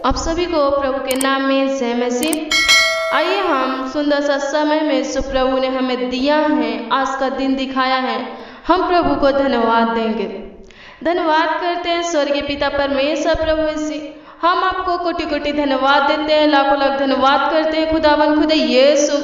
आप सभी को प्रभु के नाम में जय मसीह। आइए हम सुंदर सा समय में जो प्रभु ने हमें दिया है, आज का दिन दिखाया है, हम प्रभु को धन्यवाद देंगे। धन्यवाद करते हैं स्वर्गीय पिता परमेश्वर प्रभु यीशु। हम आपको कोटि कोटि धन्यवाद देते हैं, लाखों लाख धन्यवाद करते हैं खुदावन खुदा यीशु।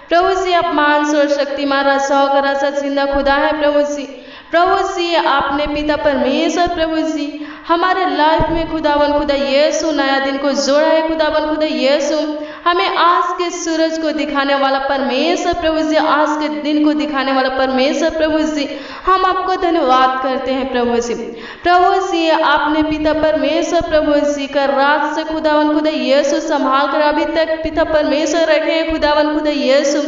प्रभु जी आप महान स्वर शक्तिमान राजा का राजा जिंदा खुदा है प्रभु जी। प्रभु जी आपने पिता परमेश्वर प्रभु जी हमारे लाइफ में खुदावन खुदा यीशु नया दिन को जोड़ा है। खुदावन खुदा यीशु हमें आज के सूरज को दिखाने वाला परमेश्वर प्रभु जी, आज के दिन को दिखाने वाला परमेश्वर प्रभु जी, हम आपको धन्यवाद करते हैं प्रभु जी। प्रभु जी आपने पिता परमेश्वर प्रभु जी का रात से खुदावन खुदा यीशु संभाल कर अभी तक पिता परमेश्वर रखे हैं। खुदावन खुदा यीशु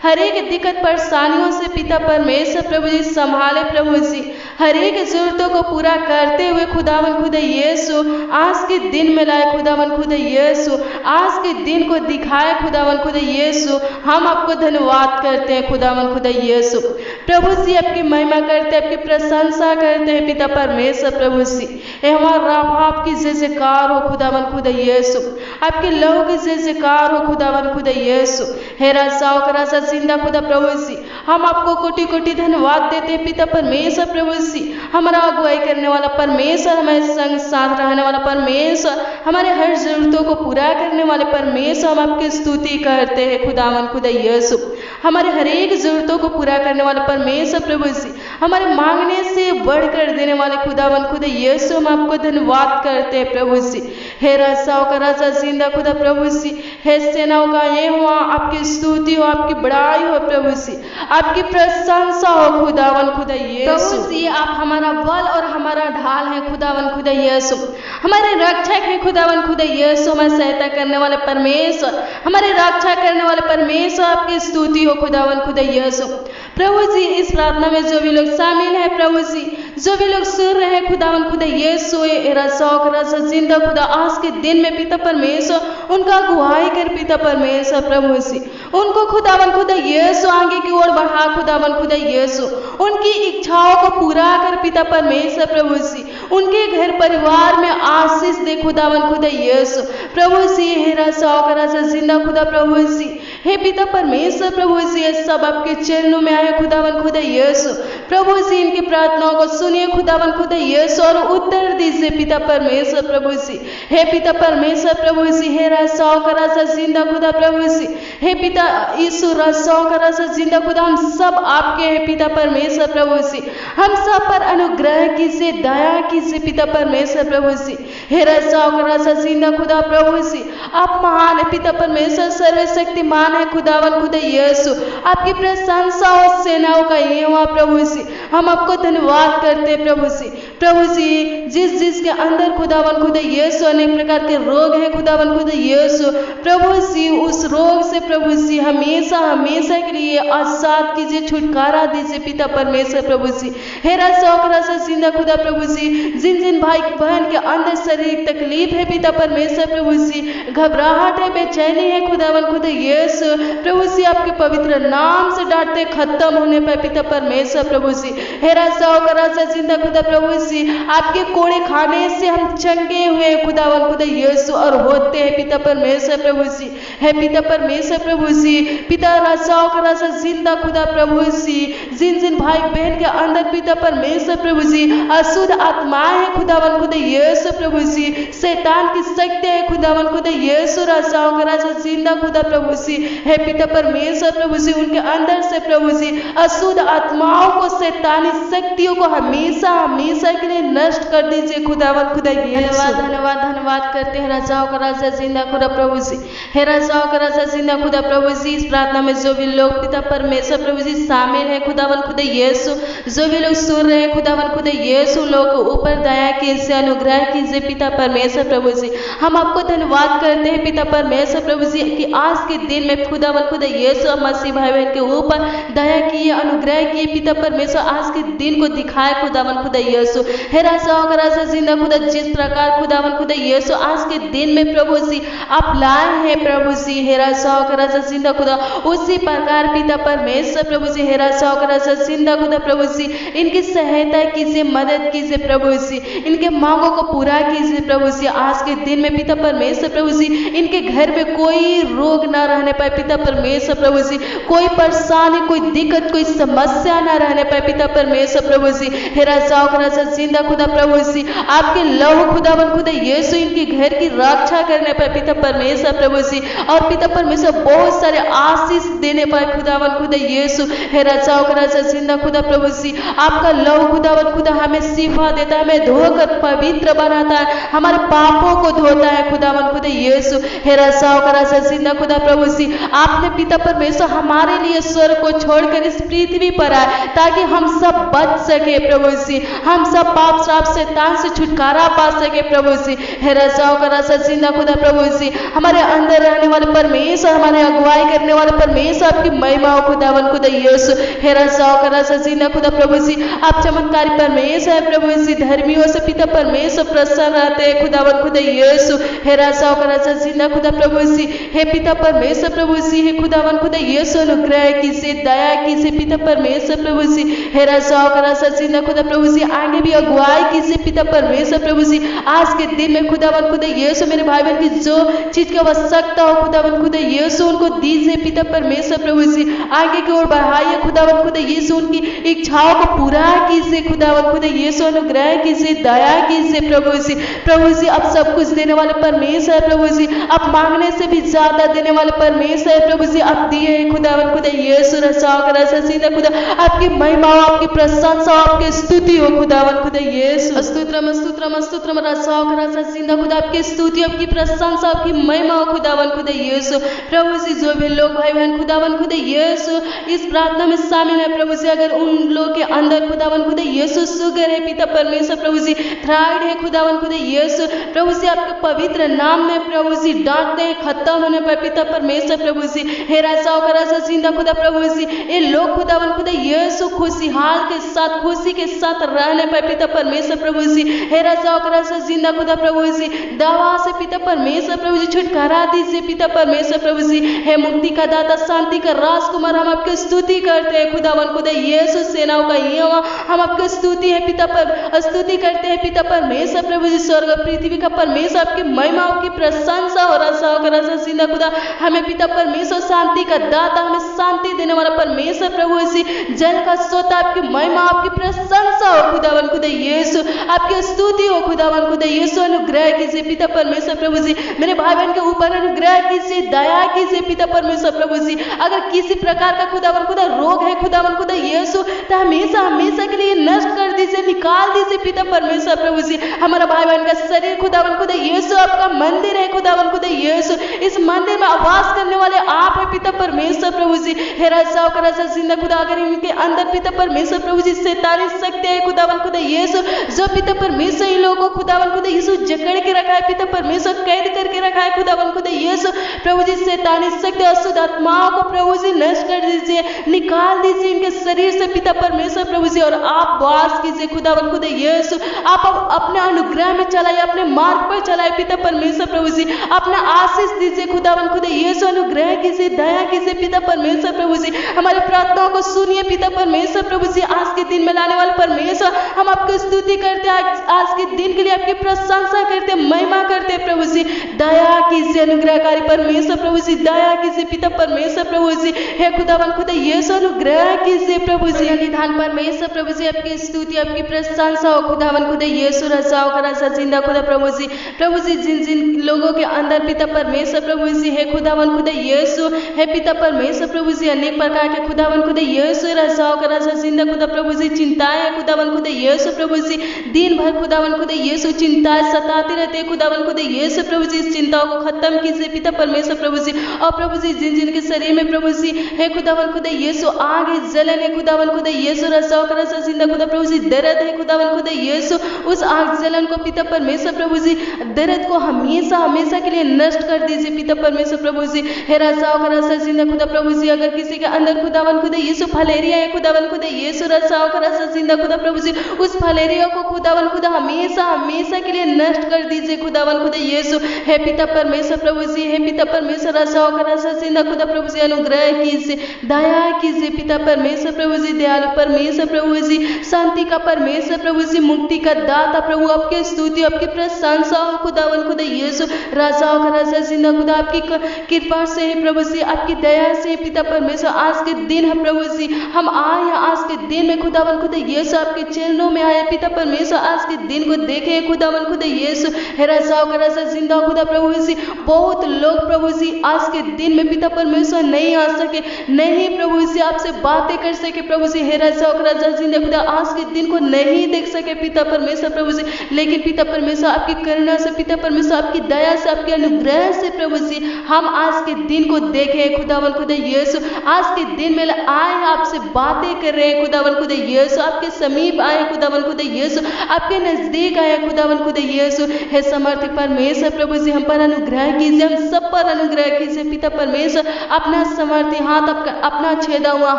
हर एक दिक्कत परेशानियों से पिता परमेश्वर प्रभु जी संभाले प्रभु जी, हर एक जरूरतों को पूरा करते हुए खुदावन खुदा यीशु आज के दिन में लाए। खुदावन खुदा यीशु आज के दिन को दिखाए। खुदावन खुदा यीशु हम आपको धन्यवाद करते हैं। खुदावन खुदा यीशु प्रभु जी आपकी महिमा करते हैं, आपकी प्रशंसा करते हैं पिता परमेश्वर प्रभु जी। हमारा आपकी जय जयकार हो खुदावन खुदा यीशु, आपके लहू की जय जयकार हो खुदावन खुदा यीशु। हे राजा का राजा जिंदा खुदा प्रभु जी, हम आपको कोटि कोटि धन्यवाद देते हैं पिता परमेश्वर प्रभु जी। हमारा अगुवाई करने वाला परमेश्वर, हमारे संग साथ रहने वाला परमेश्वर, हमारे हर जरूरतों को पूरा करने वाले परमेश्वर, हम आपकी स्तुति करते हैं खुदावन खुदा यीशु। हमारे हर एक जरूरतों को पूरा करने वाले परमेश्वर प्रभु जी, हमारे मांगने से बढ़कर देने वाले खुदावन खुदा यीशु, हम आपको धन्यवाद करते हैं प्रभु जी। हे राजाओं का राजा जिंदा खुदा प्रभु जी, हे सेनाओं का ये हुआ आपकी स्तुति हो, आपकी बड़ाई हो प्रभु जी, आपकी प्रशंसा हो खुदावन खुदा यीशु। प्रभु जी आप हमारा बल और हमारा ढाल है खुदावन खुदा यीशु, हमारे रक्षक है खुदावन खुदा यीशु, हमारी सहायता करने वाले परमेश्वर, हमारे रक्षा करने वाले परमेश्वर, आपकी स्तुति हो खुदावन खुदा यीशु। प्रभु जी इस प्रार्थना में जो भी लोग शामिल है प्रभु जी, जो भी लोग सुन रहे हैं खुदावन खुदा यीशु, राजा जिंदा खुदा आज के दिन में पिता परमेश्वर उनका अगुवाई कर पिता परमेश्वर प्रभु जी, उनको खुदावन खुदा यीशु आगे की ओर बढ़ा खुदावन खुदा यीशु, उनकी इच्छाओं को पूरा कर पिता परमेश्वर प्रभु जी, उनके घर परिवार में आशीष दे खुदावन खुदा यीशु प्रभु जी। हे राजा जिंदा खुदा प्रभु जी, हे पिता परमेश्वर प्रभु जी, ये सब आपके चरणों में आए खुदावन खुदा यीशु प्रभु जी। इनकी प्रार्थनाओं को सुनिए खुदावन खुदा यीशु और उत्तर दीजिए पिता परमेश्वर प्रभु जी। हे पिता परमेश्वर प्रभु जी, हे राजाओं का राजा जिंदा खुदा प्रभु जी, हे पिता यीशु राजाओं का राजा जिंदा खुदा, हम सब आपके हैं पिता परमेश्वर प्रभु जी। हम सब पर अनुग्रह कीजिए, दया कीजिए पिता परमेश्वर प्रभु जी। हे राजाओं का राजा जिंदा खुदा प्रभु जी, आप महान है पिता परमेश्वर, सर्वशक्तिमान है खुदावन खुदा यीशु, आपकी प्रशंसा और सेनाओं का ये हुआ प्रभु जी। हम आपको धन्यवाद करते हैं प्रभु जी। प्रभु जी जिस के अंदर खुदावन खुदा यीशु अनेक प्रकार के रोग हैं खुदावन खुदा यीशु प्रभु जी, उस रोग से प्रभु जी हमेशा हमेशा के लिए आजाद कीजिए, छुटकारा दीजिए पिता परमेश्वर प्रभु जी। हे राजा जिंदा खुदा प्रभु जी, जिन जिन भाई बहन के अंदर शारीरिक तकलीफ है पिता परमेश्वर प्रभु जी, घबराहट है, बेचैनी है खुदावन खुदा यीशु प्रभु जी, आपके पवित्र नाम से डांटते खत्म होने पर पिता परमेश्वर प्रभु जी। हे राजा जिंदा खुदा प्रभु जी, आपके कोड़े खाने से हम चंगे हुए खुदावन खुदा यीशु और होते हैं पिता परमेश्वर प्रभु जी। हे पिता परमेश्वर प्रभु जी, पिता राजाओं का राजा जिंदा खुदा प्रभु जी, जिन जिन भाई बहन के अंदर पिता परमेश्वर प्रभु जी अशुद्ध आत्माएं है खुदावन खुदा यीशु प्रभु जी, शैतान की शक्ति है खुदावन खुदा यीशु राजाओं का राजा जिंदा खुदा प्रभु जी। हे पिता परमेश्वर प्रभु जी, उनके अंदर से प्रभु जी अशुद्ध आत्माओं को, शैतानी शक्तियों को हमेशा हमेशा के लिए नष्ट कर दीजिए खुदावन खुदा यीशु। धन्यवाद धन्यवाद करते हैं राजाओं का राजा जिंदा खुदा प्रभु जी। हे राजाओं का राजा जिंदा खुदा प्रभु जी, इस प्रार्थना में जो भी लोग पिता परमेश्वर प्रभु जी शामिल है खुदावन खुदा यीशु, जो भी लोग सुन रहे हैं खुदावन खुदा यीशु, लोग ऊपर दया कीजिए, अनुग्रह कीजिए पिता परमेश्वर प्रभु जी। हम आपको धन्यवाद करते हैं पिता परमेश्वर प्रभु जी कि आज के दिन में खुदावन खुदा यीशु मसीह भाई बहन के ऊपर दया किए, अनुग्रह किए पिता परमेश्वर, आज के दिन को दिखाए खुदावन खुदा यीशु। हे राजाओं का राजा जिंदा खुदा, जिस प्रकार खुदावन खुदा यीशु आज के दिन में प्रभु जी आप लाए हैं प्रभु जी, हे राजाओं का राजा जिंदा खुदा, उसी प्रकार पिता परमेश्वर प्रभु जी हेरा साकरा जिंदा खुदा प्रभु जी इनकी सहायता कीजिए, मदद कीजिए प्रभु जी, इनके मांगों को पूरा कीजिए प्रभु जी। आज के दिन में पिता परमेश्वर प्रभु जी इनके घर में कोई रोग ना रहने पाए पिता परमेश्वर प्रभु जी, कोई परेशानी, कोई दिक्कत, कोई समस्या ना रहने पाए पिता परमेश्वर प्रभु जी हेरा साकरा जिंदा खुदा प्रभु जी, आपके लहू खुदावन खुदा यीशु इनके घर की रक्षा करने पाए पिता परमेश्वर प्रभु जी, और पिता परमेश्वर बहुत सारे आशीष देने पाए खुदावन खुदा यीशु हेरा साकरा जिंदा खुदा प्रभु जी। आपका लहू खुदावन खुदा हमें शिफा देता है, हमें धोकर पवित्र बनाता है, हमारे पापों को धोता है खुदावन खुदा यीशु हेरा साकरा जिंदा खुदा प्रभु जी। आपने पिता परमेश्वर हमारे लिए स्वर्ग को छोड़कर इस पृथ्वी पर आए ताकि हम सब बच सके प्रभु जी, हम सब पाप श्राप शैतान से छुटकारा पा सके प्रभु जी हेरा साकरा जिंदा खुदा प्रभु जी। हमारे अंदर रहने वाले परमेश्वर, हमारे अगुवाई करने वाले परमेश्वर, आपकी महिमा हो खुदावन खुदा यीशु हेरा साकरा जिंदा खुदा प्रभु जी। आप चमत्कारी परमेश्वर है प्रभु जी, धर्मियों से पिता परमेश्वर प्रसन्न रहते हैं खुदावन खुदा यीशु हेरा साकरा जिंदा खुदा प्रभु जी। हे पिता परमेश्वर प्रभु जी, हे खुदावन खुदा यीशु अनुग्रह कीजिए, दया कीजिए पिता परमेश्वर प्रभु जी हेरा साकरा जिंदा खुदा प्रभु जी। आगे भी अगुवाई कीजिए पिता परमेश्वर प्रभु जी। आज के दिन में खुदावन खुदा यीशु मेरे भाई बहन की जो चीज की आवश्यकता हो खुदावन खुदा यीशु उनको दीजिए पिता परमेश्वर प्रभु जी। आगे की ओर बढ़ाइए खुदावन खुदा यीशु, उनकी इच्छाओं को पूरा कीजिए खुदावन खुदा यीशु, अनुग्रह कीजिए, दया कीजिए प्रभु जी। प्रभु जी आप सब कुछ देने वाले परमेश्वर है प्रभु जी, आप मांगने से भी ज्यादा देने वाले परमेश्वर है प्रभु जी। आप दिए खुदावन खुदा यीशु साकरा जिंदा खुदा, आपकी महिमा हो, आपकी प्रशंसा हो, आपकी स्तुति हो खुदावन खुदा यीशु। स्तोत्रम स्तोत्रम स्तोत्रम साकरा जिंदा खुदा, आपकी स्तुति, आपकी प्रशंसा, आपकी महिमा हो खुदावन खुदा यीशु। प्रभु जी जो भी लोग भाई बहन खुदावन खुदा यीशु इस प्रार्थना में शामिल है प्रभु जी, अगर उन लोग के अंदर खुदावन खुदा यीशु शुगर है पिता परमेश्वर प्रभु जी, थायराइड है खुदावन खुदा यीशु प्रभु जी, आपके पवित्र नाम में प्रभु जी डांटते हैं खत्म होने पर पिता परमेश्वर प्रभु जी हेरा साकरा जिंदा खुदा प्रभु जी। ये लोग खुदावन खुदा यीशु खुशहाल के साथ, खुशी के साथ रहने पर पिता परमेश्वर प्रभु जी हेरा साकरा जिंदा खुदा प्रभु जी। दवा से पिता परमेश्वर प्रभु जी छुटकारा दीजिए पिता परमेश्वर प्रभु जी। हे मुक्ति का दाता, शांति का राजकुमार, हम आपकी स्तुति करते हैं खुदावन खुदा यीशु, सेनाओं का यहोवा, हम आपकी स्तुति है पिता पर स्तुति करते हैं पिता परमेश्वर प्रभु जी। स्वर्ग पृथ्वी का परमेश्वर, आपकी महिमा, आपकी प्रशंसा हो रहा साकरा जिंदा खुदा। हमें पिता परमेश्वर शांति का दाता, हमें शांति देने वाला परमेश्वर प्रभु जी, जल का सोता, आपकी महिमा, आपकी प्रशंसा हो खुदावन खुदा यीशु, आपकी स्तुति हो खुदावन खुदा यीशु। अनुग्रह कीजिए पिता परमेश्वर प्रभु जी, मेरे भाई बहन के ऊपर अनुग्रह कीजिए, दया कीजिए पिता परमेश्वर प्रभु जी। अगर किसी प्रकार का खुदावन खुदा रोग है खुदावन खुदा यीशु, तो हमेशा हमेशा के लिए नष्ट कर दीजिए, निकाल दीजिए पिता परमेश्वर प्रभु जी। हमारा भाई बहन का शरीर खुदावन खुदा यीशु आपका मंदिर है खुदावन खुदा यीशु, इस मंदिर में आवास करने वाले आप है पिता परमेश्वर प्रभु जी हेरा साकरा जिंदा खुदा। अगर इनके अंदर पिता परमेश्वर प्रभु जी शैतानी शक्ति है खुदावन खुदा यीशु, जो पिता परमेश्वर इन लोगों को खुदावन खुदा यीशु जकड़ के रखा है पिता परमेश्वर, कैद करके रखा है खुदावन खुदा यीशु प्रभु जी। शैतानी शक्ति, अशुद्ध आत्माओं को प्रभु जी नष्ट कर दीजिए, निकाल दीजिए इनके शरीर से पिता परमेश्वर प्रभु जी, और आप वास कीजिए खुदावन खुदा यीशु। आप अपने अनुग्रह में चलाइए, अपने मार्ग पर चलाइए पिता परमेश्वर प्रभु जी, अपना आशीष दीजिए खुदावन खुदा यीशु। अनुग्रह कीजिए, दया कीजिए पिता परमेश्वर प्रभु जी। हमारी प्रार्थनाओं को सुनिए पिता परमेश्वर प्रभु जी। आज के दिन में लाने वाले परमेश्वर, हम आपकी स्तुति करते हैं, आज के दिन के लिए आपकी प्रशंसा करते, महिमा करते प्रभु जी। दया कीजिए अनुग्रहकारी परमेश्वर प्रभु जी, दया कीजिए पिता परमेश्वर प्रभु जी। हे खुदावन खुदा यीशु अनुग्रह कीजिए प्रभु जी। निधान परमेश्वर प्रभु जी, आपकी स्तुति, आपकी प्रशंसा हो खुदावन खुदा यीशु रसाओ का जिंदा खुदा प्रभु जी। प्रभु जी जिन जिन लोगों के अंदर पिता परमेश्वर प्रभु जी है खुदावन खुदा यीशु, हे पिता परमेश्वर प्रभु जी, अनेक प्रकार के खुदावन खुदा यीशु रसाओ का जिंदा खुदा प्रभु जी, चिंताएं खुदावन खुदा यीशु प्रभु जी, दिन भर खुदावन खुदा यीशु चिंताएं सताते रहते खुदावन खुदा यीशु प्रभु जी। इस चिंताओं को खत्म कीजिए पिता परमेश्वर प्रभु जी। और प्रभु जी जिन जिन के शरीर में प्रभु जी है खुदावन खुदा यीशु आग है, जलन है खुदावन खुदा यीशु रसाओ का जिंदा खुदा प्रभु जी, दर्द है खुदावन खुदा यीशु, उस आग जलन को पिता परमेश्वर प्रभु जी, दर्द को हमेशा हमेशा के लिए नष्ट कर दीजिए पिता परमेश्वर प्रभु जी। हे रसाओ का जिंदा खुदा प्रभु जी, अगर किसी के अंदर खुदावन खुदा यीशु फलेरिया है खुदावन खुदा यीशु रसाओ का जिंदा खुदा प्रभु जी, उस फलेरिया को खुदावन खुदा हमेशा हमेशा के लिए नष्ट कर दीजिए खुदावन खुदा यीशु। हे पिता परमेश्वर प्रभु जी, हे पिता परमेश्वर राजाओं का राजा जिंदा खुदा प्रभु जी अनुग्रह कीजिए, दया कीजिए पिता परमेश्वर प्रभु जी, दयालु परमेश्वर प्रभु जी, शांति का परमेश्वर प्रभु जी, मुक्ति का दाता प्रभु, आपकी स्तुति आपकी प्रशंसा हो खुदावन खुदा यीशु राजाओं का राजा जिंदा खुदा, आपकी कृपा से है प्रभु जी, आपकी दया से पिता परमेश्वर आज के दिन है प्रभु जी, हम आए हैं आज के दिन में खुदावन खुदा यीशु आपके चरणों में आए पिता परमेश्वर, आज के दिन को देखे खुदावन खुदा यीशु हे राजाओं का राजा जिंदा खुदा प्रभु जी। बहुत लोग प्रभु जी आज के दिन में पिता परमेश्वर नहीं आ सके, नहीं प्रभु जी आपसे बातें कर सके प्रभु जी, हे राजाओं का राजा जिंदा खुदा आज के दिन को नहीं देख सके पिता परमेश्वर प्रभु जी, लेकिन पिता परमेश्वर आपकी करुणा से, पिता परमेश्वर आपकी दया से, आपके अनुग्रह से प्रभु जी हम आज के दिन को देखे खुदावन खुदा यीशु, आज के दिन में आए हैं आपसे बातें कर रहे हैं खुदावन खुदा यीशु, आपके समीप आए खुदावन खुदा यीशु, आपके नजदीक आए खुदावन खुदा यीशु, हे समर्थ परमेश्वर प्रभु जी हम पर अनुग्रह कीजिए, हम सब पर अनुग्रह कीजिए पिता परमेश्वर, अपना समर्थी हाथ, अपना छेदा हुआ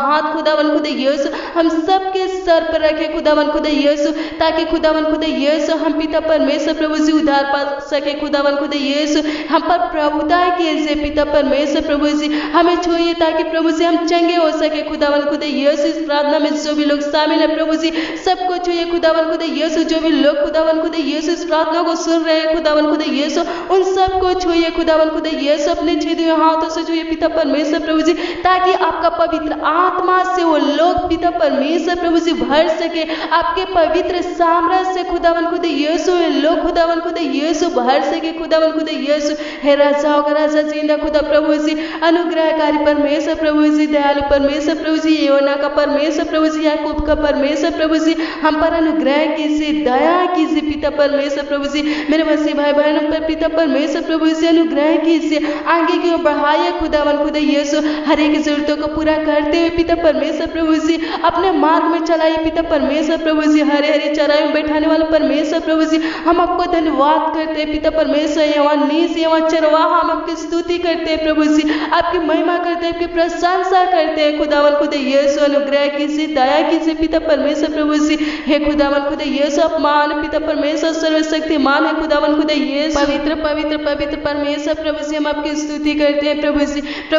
हाथ खुदावन खुदा यीशु हम सबके सर पर रखे खुदावन खुदा यीशु, ताकि खुदावन खुदा यीशु हम पिता परमेश्वर प्रभु जी उद्धार पा सके खुदावन खुदा यीशु, हम पर प्रभुता कीजिए पिता परमेश्वर प्रभु जी, हमें छूइए ताकि प्रभु जी हम चंगे हो सके खुदावन खुदा यीशु। इस प्रार्थना में जो भी लोग शामिल है प्रभु जी सबको छूइए खुदावन खुदा यीशु, जो भी लोग खुदावन खुदा यीशु इस प्रार्थना को सुन रहे हैं खुदावन खुदा यीशु उन सबको छूइए खुदावन खुदा यीशु, अपने छेदे हुए हाथों से छूइए पिता परमेश्वर प्रभु जी, ताकि आपका पवित्र आत्मा से वो लोग पिता परमेश्वर प्रभु जी भर सके, आपके पवित्र सामर्थ्य से खुदावन खुदा यीशु लोग खुदावन खुदा यीशु भर सके खुदावन खुदा यीशु, हे राजाओं का राजा जिंदा खुदा प्रभु जी, अनुग्रहकारी परमेश्वर प्रभु जी, दयालु परमेश्वर प्रभु जी, योना का परमेश्वर प्रभु जी, याकूब का परमेश्वर प्रभु जी हम पर अनुग्रह कीजिए, दया कीजिए पिता परमेश्वर प्रभु जी, मेरे मसीह भाई बहनों पर पिता परमेश्वर प्रभु जी अनुग्रह कीजिए, आगे की ओर बढ़ाइए खुदावन खुदा यीशु, हर एक जरूरतों को पूरा करते हुए पिता परमेश्वर प्रभु जी अपने मार्ग में चलाइए पिता परमेश्वर प्रभु जी, हरे हरे चराई में बैठाने वाले परमेश्वर प्रभु जी हम आपको धन्यवाद करते हैं पिता परमेश्वर, यहाँ नीस यहाँ चरवाहा हम आपकी स्तुति करते हैं प्रभु जी, आपकी महिमा करते हैं, आपकी प्रशंसा करते हैं खुदावन खुदा यीशु, अनुग्रह कीजिए, दया कीजिए पिता परमेश्वर प्रभु जी, हे खुदावन खुदा यीशु आप मान पिता परमेश्वर सर्वशक्तिमान है खुदावन खुदा यीशु, पवित्र पवित्र पवित्र परमेश्वर प्रभु जी हम आपकी स्तुति करते हैं प्रभु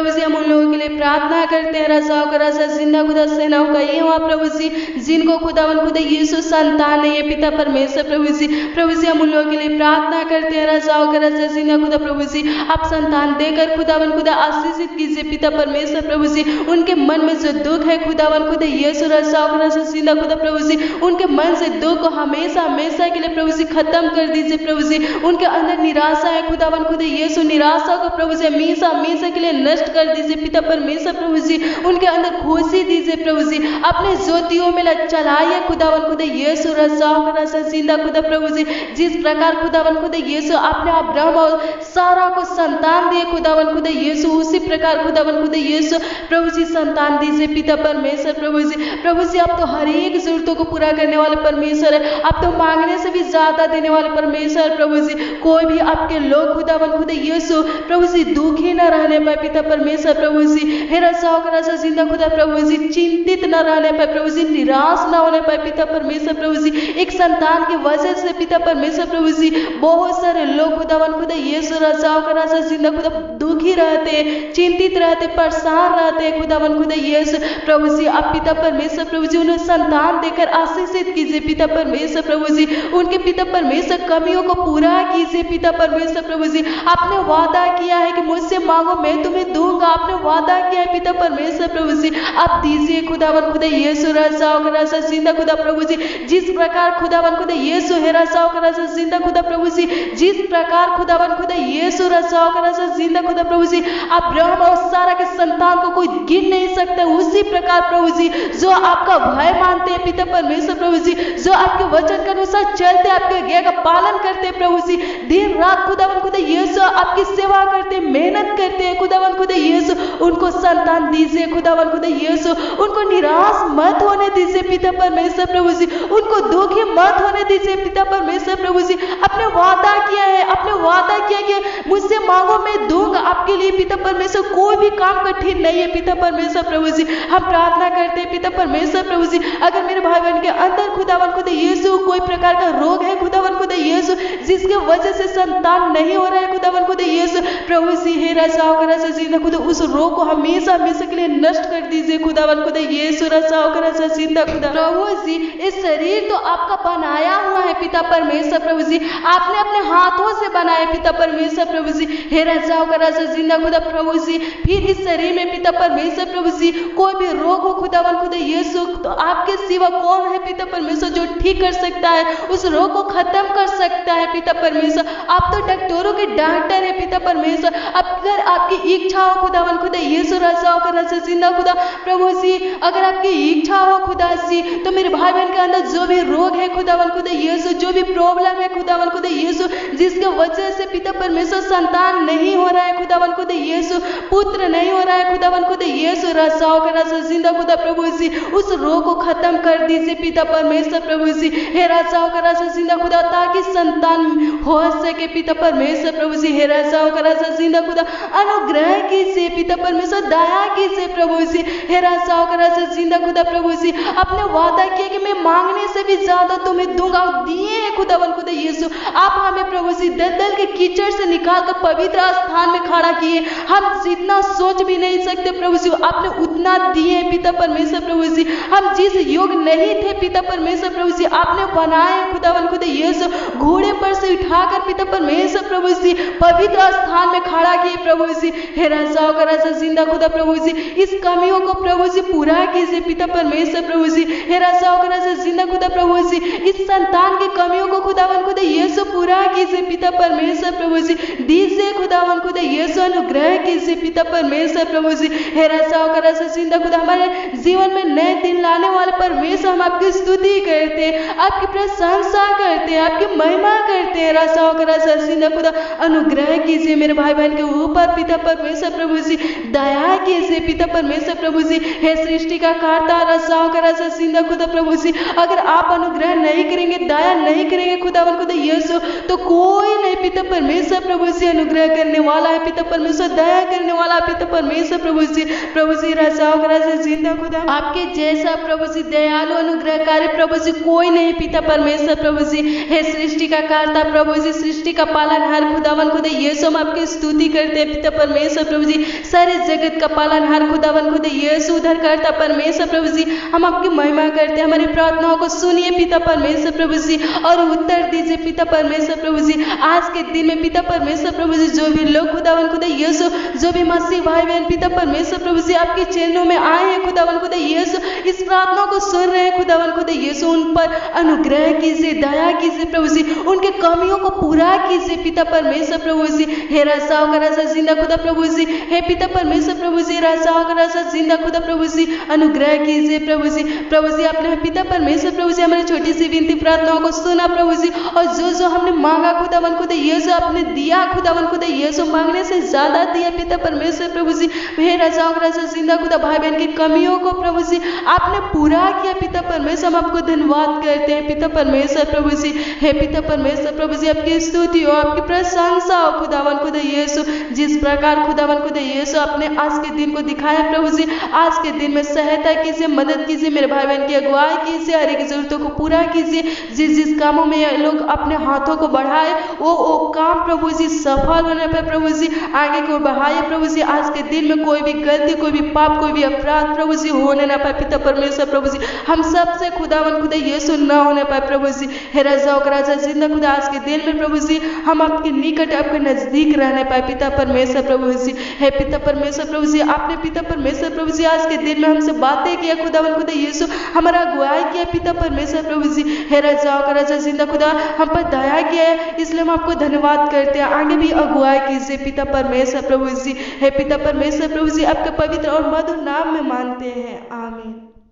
जी हम उन लोगों के लिए प्रार्थना करते हैं राजाओं का राजा जिंदा खुदा सेनाओं का ये हुआ प्रभु जी जिनको खुदावन खुदा यीशु संतान नहीं है पिता परमेश्वर प्रभु जी हम उन लोगों के लिए प्रार्थना करते हैं राजाओं का राजा जिंदा खुदा प्रभु जी आप संतान देकर खुदावन खुदा आशीषित कीजिए पिता परमेश्वर प्रभु जी, उनके मन में जो दुख है खुदावन खुदा यीशु राजाओं का राजा जिंदा खुदा प्रभु जी उनके मन से दुख को हमेशा हमेशा के लिए प्रभु जी खत्म कर दीजिए प्रभु जी, उनके अंदर निराशा है खुदावन खुदा यीशु निराशा को प्रभु जी हमेशा हमेशा के लिए नष्ट कर दीजिए पिता परमेश्वर प्रभु जी, उनके अंदर खुशी दीजिए प्रभु जी, अपने ज्योतियों में चलाइए खुदावन खुदा यीशु राजाओं का राजा जिंदा खुदा प्रभु जी, जिस प्रकार खुदावन खुदा यीशु आपने अब्राहम और सारा को संतान दिए खुदावन खुदा यीशु, उसी प्रकार खुदावन खुदा यीशु प्रभु जी संतान दीजिए पिता परमेश्वर प्रभु जी आप तो हर एक जरूरतों को पूरा करने वाले परमेश्वर है, आप तो मांगने से भी ज्यादा देने वाले परमेश्वर प्रभु जी, कोई भी आपके लोग खुदावन खुदा यीशु प्रभु जी दुखी न रहने पाए पिता परमेश्वर प्रभु जी, हे राजाओं का राजा जिंदा खुदा प्रभु जी चिंतित न रहने पाए प्रभु जी, निराश न होने पाए पिता परमेश्वर प्रभु जी, एक संतान की वजह से पिता परमेश्वर प्रभु जी बहुत सारे लोग खुदावन खुदा यीशु राजाओं का राजा जिंदा खुदा दुखी रहते, चिंतित रहते, परेशान रहते खुदावन खुदा यीशु प्रभु जी, आप पिता परमेश्वर प्रभु जी उन्हें संतान देकर आशीषित कीजिए पिता परमेश्वर प्रभु जी, उनके पिता परमेश्वर कमियों को पूरा कीजिए पिता परमेश्वर प्रभु जी, आपने वादा किया है कि मुझसे मांगो मैं तुम्हें दूंगा, आपने वादा किया है पिता परमेश्वर प्रभु जी, आप दीजिए खुदावन खुदा यीशु राजाओं का राजा जिंदा खुदा प्रभु जी, जिस प्रकार खुदावन खुदा यीशु है राजाओं का राजा जिंदा खुदा प्रभु जी, जिस प्रकार खुदावन खुदा यीशु राजाओं का राजा जिंदा खुदा प्रभु जी आप ब्रह्म और सारा के संतान को कोई गिन नहीं सकता, उसी प्रकार प्रभु जी जो आपका भय मानते हैं पिता परमेश्वर प्रभु जी, जो आपके वचन के अनुसार चलते, आपके आज्ञा का पालन करते हैं प्रभु जी, दिन रात खुदावन खुदा यीशु आपकी सेवा करते, मेहनत करते हैं खुदावन खुदा यीशु, उनको संतान दीजिए खुदावन खुदा यीशु, उनको निराश मत होने दीजिए पिता परमेश्वर प्रभु जी, उनको दुखी मत होने दीजिए पिता परमेश्वर प्रभु जी, अपने वादा किया है, अपने वादा किया कि मुझसे मांगो मैं दूंगा, आपके लिए पिता परमेश्वर कोई भी काम कठिन नहीं है पिता परमेश्वर प्रभु जी, हम प्रार्थना करते हैं पिता परमेश्वर प्रभु जी, अगर मेरे भाई बहन के अंदर खुदावन खुदा यीशु कोई प्रकार का रोग है खुदावन खुदा यीशु, जिसके वजह से संतान नहीं हो रहा है खुदावन खुदा यीशु, प्रभु जी हे राजाओं का राजा जिंदा खुदा उस रोग को हमेशा हमेशा के लिए नष्ट कर दीजिए खुदावन खुदा यीशु राजाओं का राजा जिंदा खुदा। प्रभु जी इस शरीर तो आपका बनाया हुआ है पिता परमेश्वर प्रभु जी, आपने अपने हाथों से बनाया पिता परमेश्वर प्रभु जी हे राजाओं का राजा जिंदा खुदा प्रभु जी। फिर इस शरीर में पिता परमेश्वर प्रभु जी कोई भी रोग हो खुदावन खुदा यीशु, तो आपके सिवा कौन है पिता परमेश्वर जो ठीक कर सकता है, उस रोग को खत्म कर सकता है पिता परमेश्वर। आप तो डॉक्टरों के डॉक्टर है पिता परमेश्वर, अगर आपकी इच्छा हो खुदावन खुदा यीशु राजाओं का राजा जिंदा खुदा प्रभु जी, अगर आपकी इच्छा हो खुदा जी, तो मेरे भाई बहन के अंदर जो भी रोग है खुदावन खुदा यीशु, जो भी प्रॉब्लम है खुदावन खुदा यीशु, जिसके वजह से पिता परमेश्वर संतान नहीं हो रहा है खुदावन खुदा यीशु, पुत्र नहीं हो रहा है खुदावन खुदा यीशु राजाओं का राजा जिंदा खुदा प्रभु जी, उस रोग को खत्म कर दीजिए पिता परमेश्वर प्रभु जी हे राजाओं का राजा जिंदा खुदा, ताकि संतान हो सके पिता परमेश्वर प्रभु जी हे राजाओं का राजा जिंदा खुदा। अनुग्रह कीजिए पिता परमेश्वर, दया कीजिए प्रभु जी हे राजाओं का राजा जिंदा खुदा प्रभु जी। आपने वादा किया कि मैं मांगने से भी ज्यादा तुम्हें दूंगा, दिए हैं खुदावन खुदा यीशु। आप हमें प्रभु जी दलदल के कीचड़ से निकालकर पवित्र स्थान में खड़ा किए, हम जितना सोच भी नहीं सकते प्रभु जी, आपने उतना दिए पिता परमेश्वर प्रभु जी। हम जिस योग नहीं थे पिता परमेश्वर प्रभु जी, आपने बनाए खुदावन खुदा यीशु, घोड़े पर से उठाकर पिता परमेश्वर प्रभु जी पवित्र स्थान में खड़ा किए प्रभु जी हे राजाओं का राजा जिंदा खुदा प्रभु जी। इस कमियों को प्रभु जी पूरा कीजिए पिता परमेश्वर प्रभु जी हे राजाओं का राजा जिंदा खुदा प्रभु जी। इस संतान की कमियों को खुदावन खुदा यीशु पूरा कीजिए पिता परमेश्वर प्रभु जी, दीजिए खुदावन खुदा यीशु, अनुग्रह कीजिए पिता परमेश्वर प्रभु जी हे राजाओं का राजा जिंदा खुदा। हमारे जीवन में नए दिन लाने वाले परमेश्वर, हम आपकी स्तुति करते हैं, आपकी प्रशंसा करते हैं, आपकी महिमा करते हैं राजाओं का राजा जिंदा खुदा। अनुग्रह कीजिए मेरे भाई बहन के ऊपर पिता परमेश्वर प्रभु जी, दया कीजिए पिता परमेश्वर प्रभु जी हे सृष्टि का कर्ता राजाओं का राजा जिंदा खुदा प्रभु जी। अगर आप अनुग्रह नहीं करेंगे, दया नहीं करेंगे खुदावन खुदा यीशु, तो कोई नहीं पिता परमेश्वर प्रभु जी अनुग्रह करने वाला है पिता परमेश्वर, दया करने वाला है पिता परमेश्वर प्रभु जी राजाओं का राजा जिंदा खुदा। आपके जैसा प्रभु जी दयालु अनुग्रहकारी प्रभु जी कोई नहीं पिता परमेश्वर प्रभु जी हे सृष्टि का कर्ता प्रभु जी, सृष्टि का पालनहार खुदावन खुदा यीशु, हम आपकी स्तुति करते हैं पिता परमेश्वर प्रभु जी। सारे जगत का पालनहार खुदावन खुदा यीशु, उद्धारकर्ता परमेश्वर प्रभु जी, हम आपकी महिमा करते हैं। हमारी प्रार्थनाओं को सुनिए पिता परमेश्वर प्रभु जी और उत्तर दीजिए पिता परमेश्वर प्रभु जी। आज के दिन में पिता परमेश्वर प्रभु जी जो भी लोग खुदावन खुदा यीशु, जो भी मसीह भाई बहन पिता परमेश्वर प्रभु जी आपके चरणों में आए हैं खुदावन खुदा यीशु, इस प्रार्थना को सुन रहे हैं खुदावन खुदा यीशु, उन पर अनुग्रह कीजिए, दया कीजिए प्रभु जी, उनके कमियों को पूरा कीजिए पिता परमेश्वर प्रभु जी हे राजाओं का राजा जिंदा खुदा प्रभु जी हे पिता परमेश्वर प्रभु जी राजाओं का राजा जिंदा खुदा प्रभु जी। अनुग्रह कीजिए प्रभु जी अपने पिता परमेश्वर प्रभु जी हमारी छोटी सी विनती प्रार्थनाओं को सुना प्रभु जी, और जो हमने मांगा खुदावन खुदा यीशु आपने दिया खुदावन खुदा यीशु, मांगने से ज्यादा दिया पिता परमेश्वर प्रभु जी हे राजाओं का राजा जिंदा खुदा। भाई बहन की कमियों को प्रभु जी आपने पूरा किया पिता परमेश्वर, हम आपको धन्यवाद करते हैं पिता परमेश्वर प्रभु जी हे पिता परमेश्वर प्रभु जी। आपकी स्तुति हो, आपकी प्रशंसा हो खुदावन खुदा यीशु, जिस प्रकार खुदावन खुदा यीशु आपने आज के दिन को दिखाया प्रभु जी, आज के दिन में सहायता कीजिए, मदद कीजिए, मेरे भाई बहन की अगुवाई कीजिए, हर एक जरूरतों को पूरा कीजिए। जिस कामों में ये लोग अपने हाथों को बढ़ाए वो काम प्रभु जी सफल होने पर प्रभु जी आगे को बढ़ाए प्रभु जी। आज के दिन में कोई भी गलती, कोई भी पाप, कोई भी अपराध प्रभु जी होने ना पाए पिता परमेश्वर प्रभु जी, हम सबसे खुदावन खुदा यीशु न होने पाए प्रभु जी हे राजाओं का राजा जिंदा खुदा। आज के दिन में प्रभु जी हम आपके निकट, आपके नजदीक रहने पाए पिता परमेश्वर प्रभु जी हे पिता परमेश्वर प्रभु जी। आपने पिता परमेश्वर प्रभु जी आज के दिन में हमसे बातें किया खुदावन खुदा यीशु, हमारा अगुवाई किया पिता परमेश्वर प्रभु जी हे राजाओं का राजा जिंदा खुदा, हम पर दया किया है, इसलिए हम आपको धन्यवाद करते हैं। आगे भी अगुवाई कीजिए पिता परमेश्वर प्रभु जी हे पिता परमेश्वर प्रभु जी, आपके पवित्र और मधुर नाम में मानते हैं, आमीन।